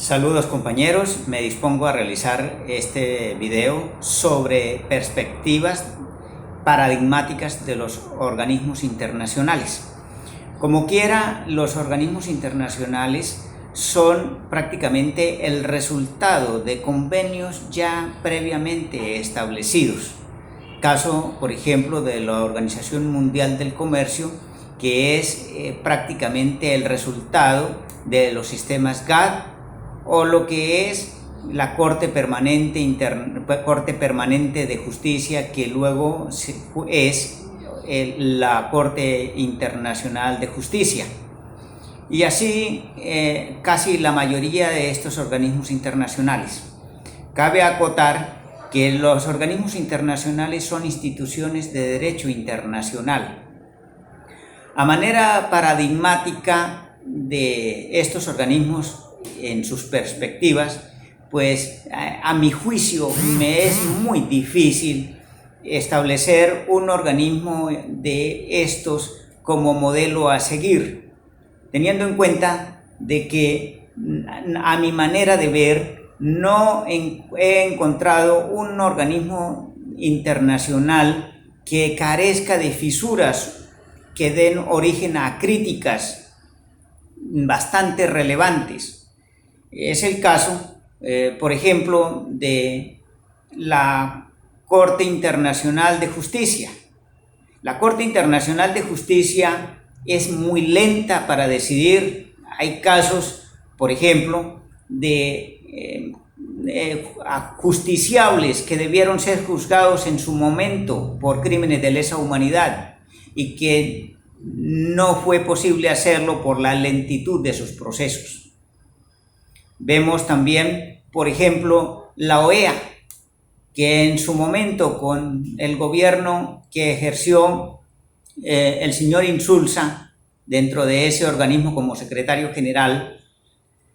Saludos compañeros, me dispongo a realizar este video sobre perspectivas paradigmáticas de los organismos internacionales. Como quiera, los organismos internacionales son prácticamente el resultado de convenios ya previamente establecidos. Caso, por ejemplo, de la Organización Mundial del Comercio, que es prácticamente el resultado de los sistemas GATT, o lo que es la Corte Permanente de Justicia, que luego es la Corte Internacional de Justicia. Y así casi la mayoría de estos organismos internacionales. Cabe acotar que los organismos internacionales son instituciones de derecho internacional. A manera paradigmática de estos organismos en sus perspectivas, pues a mi juicio me es muy difícil establecer un organismo de estos como modelo a seguir, teniendo en cuenta de que a mi manera de ver no he encontrado un organismo internacional que carezca de fisuras que den origen a críticas bastante relevantes. Es el caso, por ejemplo, de la Corte Internacional de Justicia. La Corte Internacional de Justicia es muy lenta para decidir. Hay casos, por ejemplo, de justiciables que debieron ser juzgados en su momento por crímenes de lesa humanidad y que no fue posible hacerlo por la lentitud de sus procesos. Vemos también, por ejemplo, la OEA, que en su momento con el gobierno que ejerció el señor Insulza dentro de ese organismo como secretario general,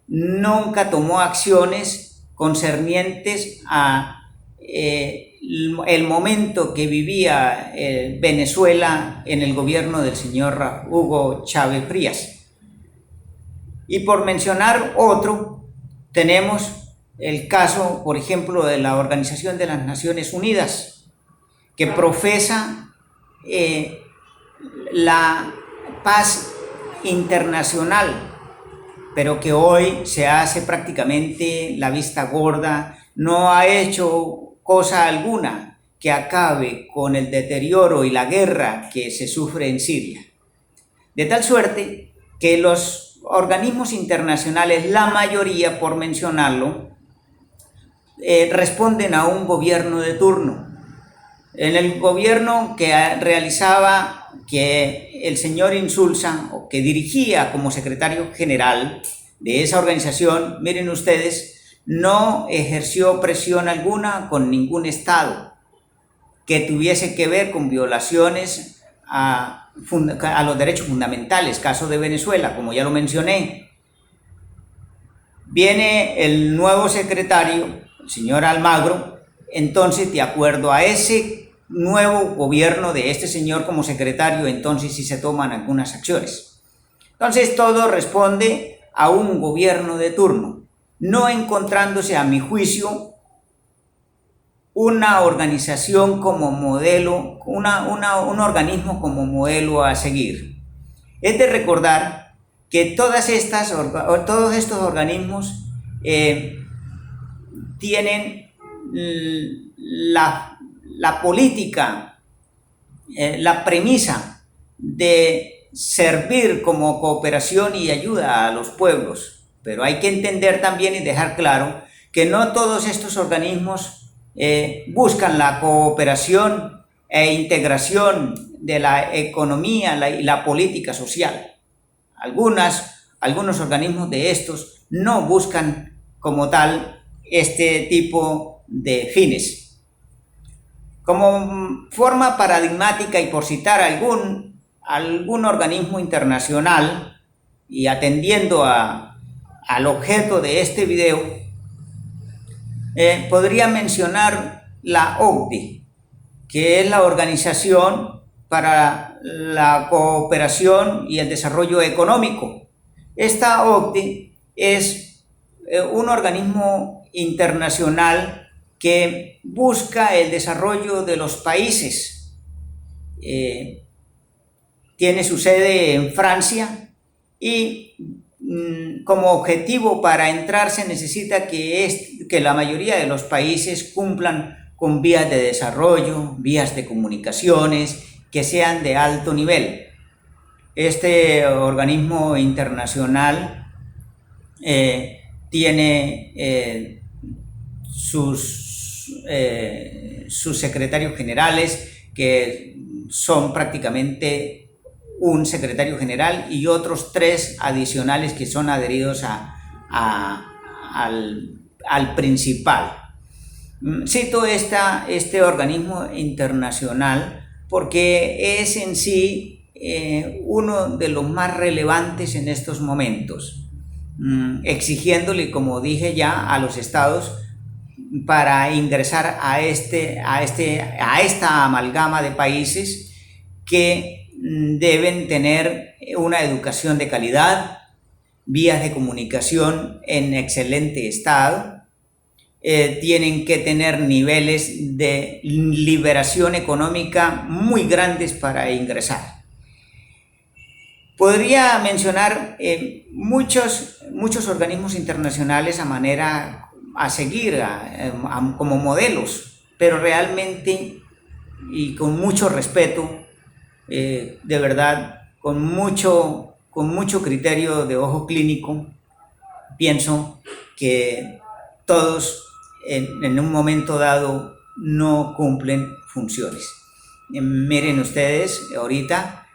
nunca tomó acciones concernientes a el momento que vivía Venezuela en el gobierno del señor Hugo Chávez Frías. Y por mencionar otro, tenemos el caso, por ejemplo, de la Organización de las Naciones Unidas, que profesa la paz internacional, pero que hoy se hace prácticamente la vista gorda, no ha hecho cosa alguna que acabe con el deterioro y la guerra que se sufre en Siria. De tal suerte que los organismos internacionales, la mayoría, por mencionarlo, responden a un gobierno de turno. En el gobierno que realizaba, que el señor Insulza, o que dirigía como secretario general de esa organización, miren ustedes, no ejerció presión alguna con ningún Estado que tuviese que ver con violaciones a los derechos fundamentales, caso de Venezuela, como ya lo mencioné. Viene el nuevo secretario, el señor Almagro, entonces de acuerdo a ese nuevo gobierno de este señor como secretario, entonces sí se toman algunas acciones. Entonces todo responde a un gobierno de turno, no encontrándose a mi juicio una organización como modelo, un organismo como modelo a seguir. Es de recordar que todos estos organismos tienen la política, la premisa de servir como cooperación y ayuda a los pueblos. Pero hay que entender también y dejar claro que no todos estos organismos buscan la cooperación e integración de la economía y la política social. Algunos organismos de estos no buscan como tal este tipo de fines. Como forma paradigmática y por citar algún organismo internacional y atendiendo al objeto de este video, podría mencionar la OCDE, que es la Organización para la Cooperación y el Desarrollo Económico. Esta OCDE es un organismo internacional que busca el desarrollo de los países. Tiene su sede en Francia y como objetivo para entrar se necesita que la mayoría de los países cumplan con vías de desarrollo, vías de comunicaciones que sean de alto nivel. Este organismo internacional tiene sus secretarios generales, que son prácticamente un secretario general y otros 3 adicionales que son adheridos al principal. Cito este organismo internacional porque es en sí uno de los más relevantes en estos momentos, exigiéndole, como dije ya, a los estados para ingresar a esta amalgama de países que deben tener una educación de calidad, vías de comunicación en excelente estado, tienen que tener niveles de liberación económica muy grandes para ingresar. Podría mencionar muchos organismos internacionales a seguir como modelos, pero realmente y con mucho respeto, de verdad, con mucho criterio de ojo clínico, pienso que todos en un momento dado no cumplen funciones. Miren ustedes, ahorita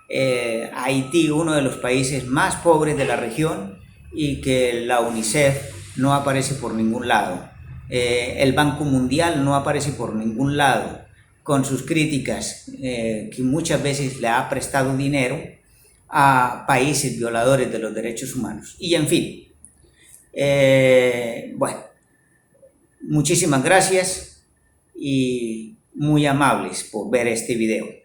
Haití, uno de los países más pobres de la región, y que la UNICEF no aparece por ningún lado. El Banco Mundial no aparece por ningún lado, con sus críticas, que muchas veces le ha prestado dinero a países violadores de los derechos humanos. Y en fin, bueno, muchísimas gracias y muy amables por ver este video.